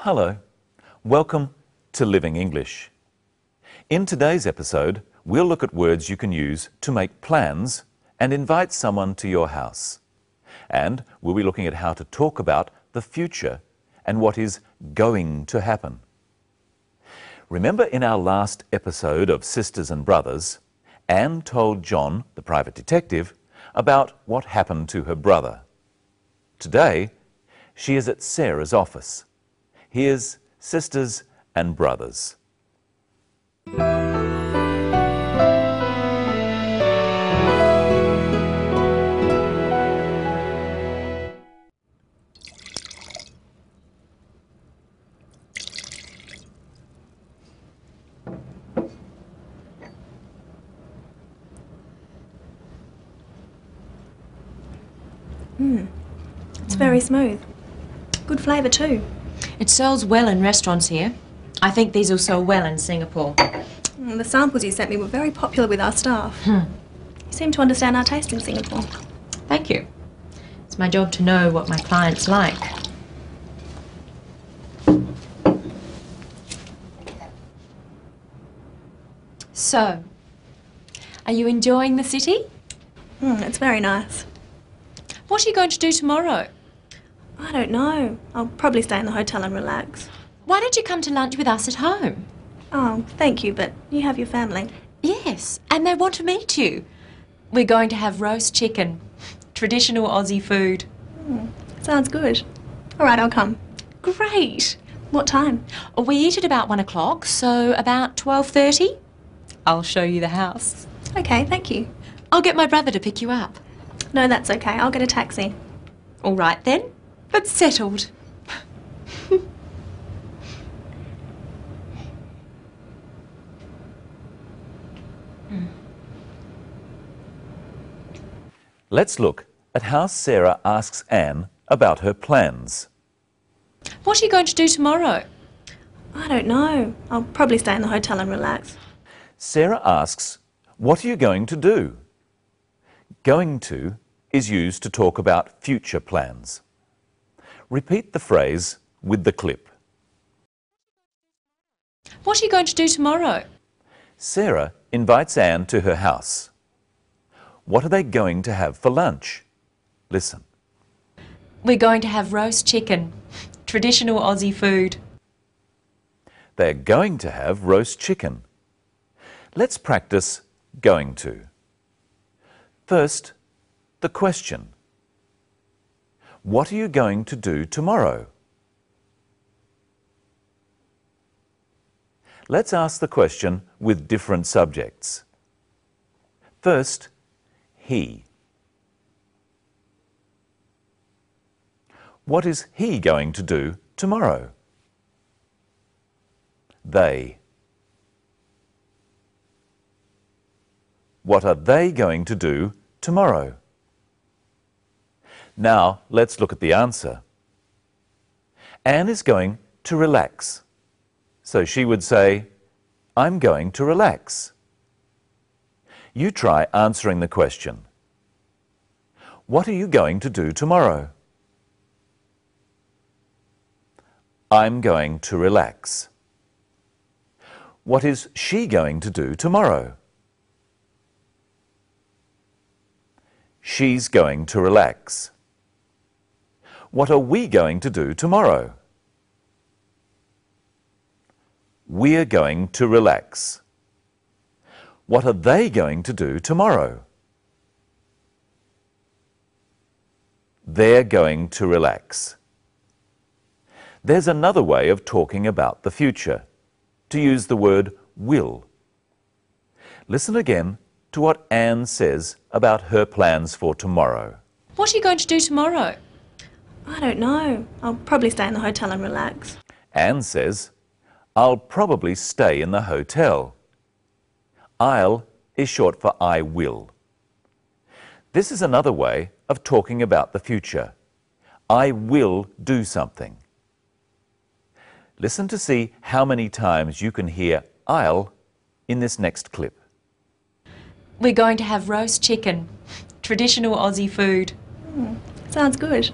Hello, welcome to Living English. In today's episode, we'll look at words you can use to make plans and invite someone to your house. And we'll be looking at how to talk about the future and what is going to happen. Remember in our last episode of Sisters and Brothers, Anne told John, the private detective, about what happened to her brother. Today, she is at Sarah's office. Here's Sisters and Brothers. It's very smooth. Good flavour too. It sells well in restaurants here. I think these will sell well in Singapore. The samples you sent me were very popular with our staff. You seem to understand our taste in Singapore. Thank you. It's my job to know what my clients like. So, are you enjoying the city? It's very nice. What are you going to do tomorrow? I don't know. I'll probably stay in the hotel and relax. Why don't you come to lunch with us at home? Oh, thank you, but you have your family. Yes, and they want to meet you. We're going to have roast chicken, traditional Aussie food. Sounds good. All right, I'll come. Great. What time? We eat at about 1 o'clock, so about 12:30. I'll show you the house. Okay, thank you. I'll get my brother to pick you up. No, that's okay. I'll get a taxi. All right then, that's settled. Let's look at how Sarah asks Anne about her plans. What are you going to do tomorrow? I don't know. I'll probably stay in the hotel and relax. Sarah asks, what are you going to do? Going to is used to talk about future plans. Repeat the phrase with the clip. What are you going to do tomorrow? Sarah invites Anne to her house. What are they going to have for lunch? Listen. We're going to have roast chicken, traditional Aussie food. They're going to have roast chicken. Let's practice going to. First, the question. What are you going to do tomorrow? Let's ask the question with different subjects. First, he. What is he going to do tomorrow? They. What are they going to do tomorrow? Now, let's look at the answer. Anne is going to relax. So she would say, I'm going to relax. You try answering the question. What are you going to do tomorrow? I'm going to relax. What is she going to do tomorrow? She's going to relax. What are we going to do tomorrow? We're going to relax. What are they going to do tomorrow? They're going to relax. There's another way of talking about the future, to use the word will. Listen again to what Anne says about her plans for tomorrow. What are you going to do tomorrow? I don't know. I'll probably stay in the hotel and relax. Anne says, I'll probably stay in the hotel. I'll is short for I will. This is another way of talking about the future. I will do something. Listen to see how many times you can hear I'll in this next clip. We're going to have roast chicken, traditional Aussie food. Sounds good.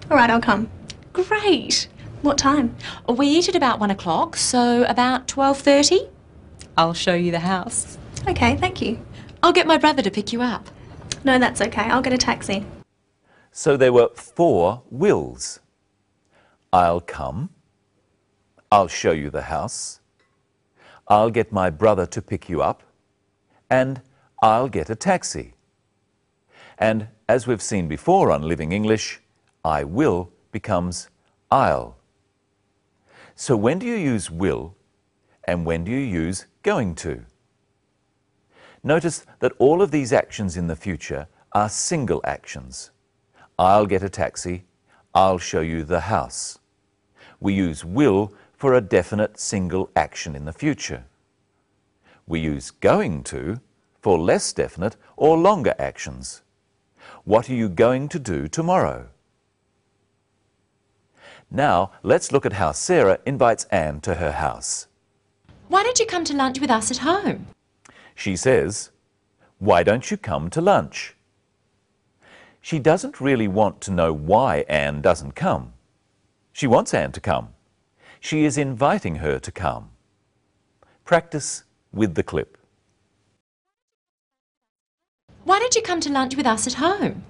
All right, I'll come. Great. What time? We eat at about 1 o'clock, so about 12:30. I'll show you the house. Okay, thank you. I'll get my brother to pick you up. No, that's okay. I'll get a taxi. So there were 4 wills. I'll come. I'll show you the house. I'll get my brother to pick you up. And I'll get a taxi. And as we've seen before on Living English, I will becomes I'll. So when do you use will and when do you use going to? Notice that all of these actions in the future are single actions. I'll get a taxi. I'll show you the house. We use will for a definite single action in the future. We use going to for less definite or longer actions. What are you going to do tomorrow? Now, let's look at how Sarah invites Anne to her house. Why don't you come to lunch with us at home? She says, "Why don't you come to lunch?" She doesn't really want to know why Anne doesn't come. She wants Anne to come. She is inviting her to come. Practice with the clip. Why don't you come to lunch with us at home?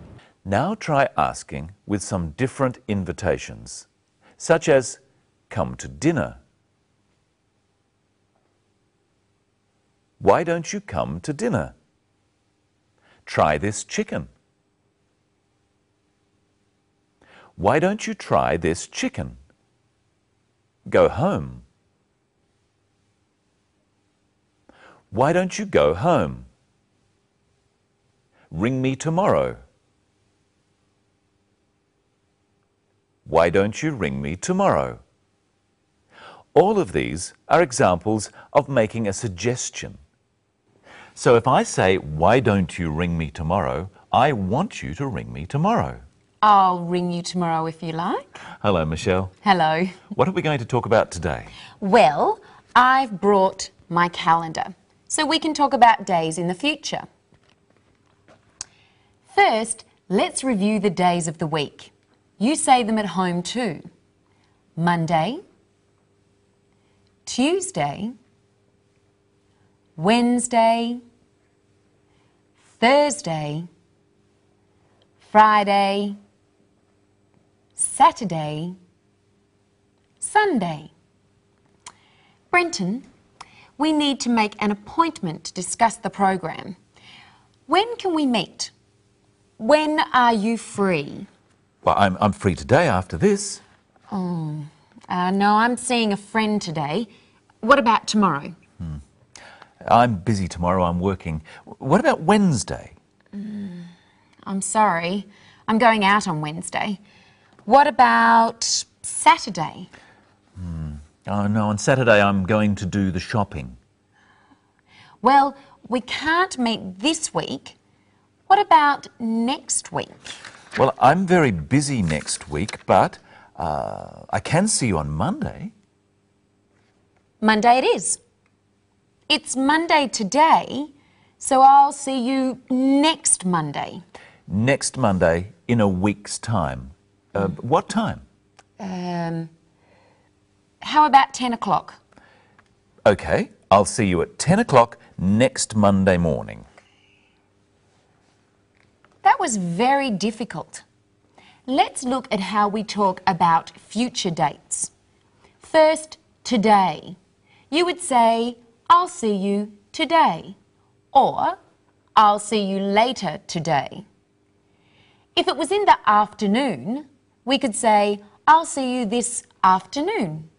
Now try asking with some different invitations, such as, "Come to dinner." Why don't you come to dinner? Try this chicken. Why don't you try this chicken? Go home. Why don't you go home? Ring me tomorrow. Why don't you ring me tomorrow? All of these are examples of making a suggestion. So if I say, "Why don't you ring me tomorrow?" I want you to ring me tomorrow. I'll ring you tomorrow if you like. Hello, Michelle. Hello. What are we going to talk about today? Well, I've brought my calendar, so we can talk about days in the future. First, let's review the days of the week. You say them at home too. Monday, Tuesday, Wednesday, Thursday, Friday, Saturday, Sunday. Brenton, we need to make an appointment to discuss the program. When can we meet? When are you free? Well, I'm free today after this. No, I'm seeing a friend today. What about tomorrow? I'm busy tomorrow, I'm working. What about Wednesday? I'm sorry, I'm going out on Wednesday. What about Saturday? Oh no, on Saturday I'm going to do the shopping. Well, we can't meet this week. What about next week? Well, I'm very busy next week, but I can see you on Monday. Monday it is. It's Monday today, so I'll see you next Monday. Next Monday in a week's time. What time? How about 10 o'clock? Okay, I'll see you at 10 o'clock next Monday morning. That was very difficult. Let's look at how we talk about future dates. First, today. You would say, "I'll see you today," or "I'll see you later today." If it was in the afternoon, we could say, "I'll see you this afternoon."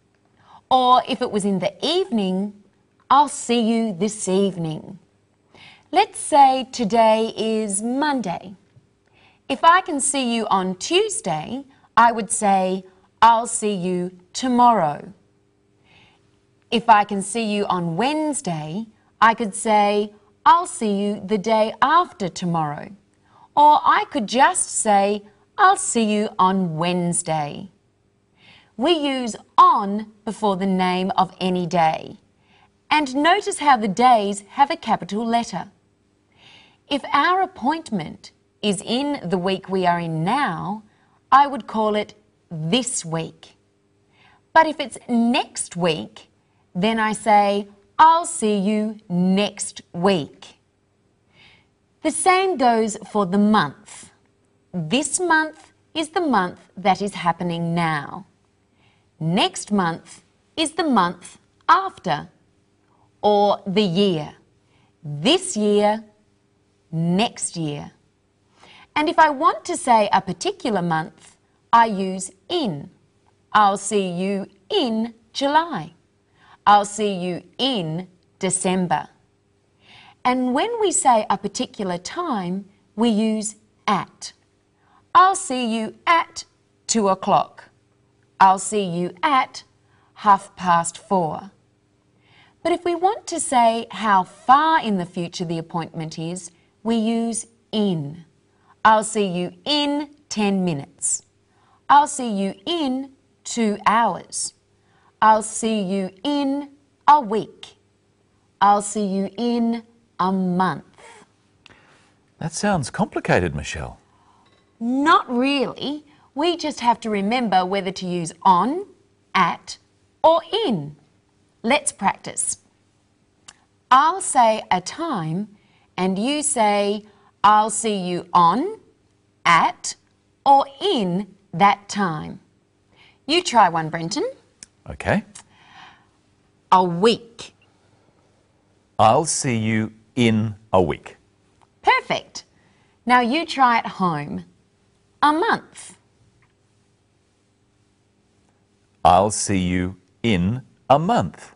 Or if it was in the evening, "I'll see you this evening." Let's say today is Monday. If I can see you on Tuesday, I would say, "I'll see you tomorrow." If I can see you on Wednesday, I could say, "I'll see you the day after tomorrow." Or I could just say, "I'll see you on Wednesday." We use on before the name of any day. And notice how the days have a capital letter. If our appointment is in the week we are in now, I would call it this week. But if it's next week, then I say, I'll see you next week. The same goes for the month. This month is the month that is happening now. Next month is the month after, or the year. This year, next year. And if I want to say a particular month, I use in. I'll see you in July. I'll see you in December. And when we say a particular time, we use at. I'll see you at 2 o'clock. I'll see you at 4:30. But if we want to say how far in the future the appointment is, we use in. I'll see you in 10 minutes. I'll see you in 2 hours. I'll see you in a week. I'll see you in a month. That sounds complicated, Michelle. Not really. We just have to remember whether to use on, at, or in. Let's practice. I'll say a time and you say, I'll see you on, at, or in that time. You try one, Brenton. Okay. A week. I'll see you in a week. Perfect. Now you try at home. A month. I'll see you in a month.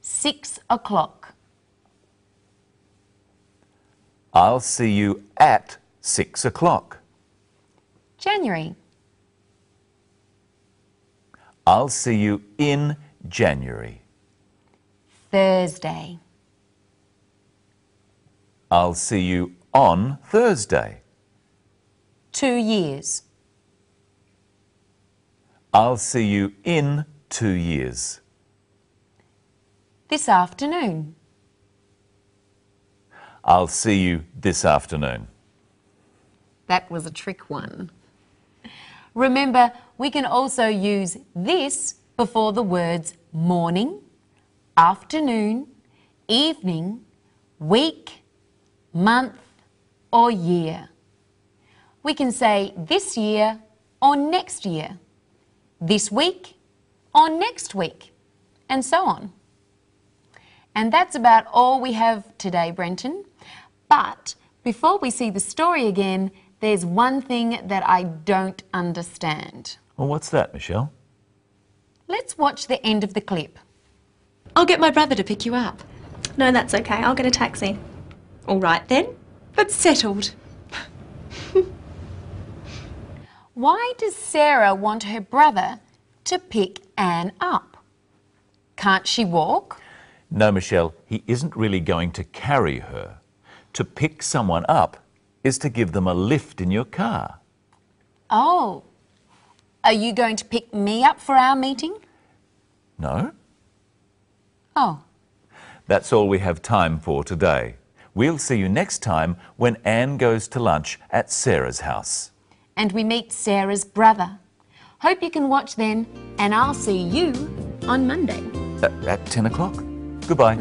6 o'clock. I'll see you at 6 o'clock. January. I'll see you in January. Thursday. I'll see you on Thursday. 2 years. I'll see you in 2 years. This afternoon. I'll see you this afternoon. That was a trick one. Remember, we can also use this before the words morning, afternoon, evening, week, month, or year. We can say this year or next year, this week or next week, and so on. And that's about all we have today, Brenton. But before we see the story again, there's one thing that I don't understand. Well, what's that, Michelle? Let's watch the end of the clip. I'll get my brother to pick you up. No, that's okay. I'll get a taxi. All right then, but settled. Why does Sarah want her brother to pick Anne up? Can't she walk? No, Michelle, he isn't really going to carry her. To pick someone up is to give them a lift in your car. Oh, are you going to pick me up for our meeting? No? Oh. That's all we have time for today. We'll see you next time when Anne goes to lunch at Sarah's house. And we meet Sarah's brother. Hope you can watch then, and I'll see you on Monday. At 10 o'clock. Goodbye.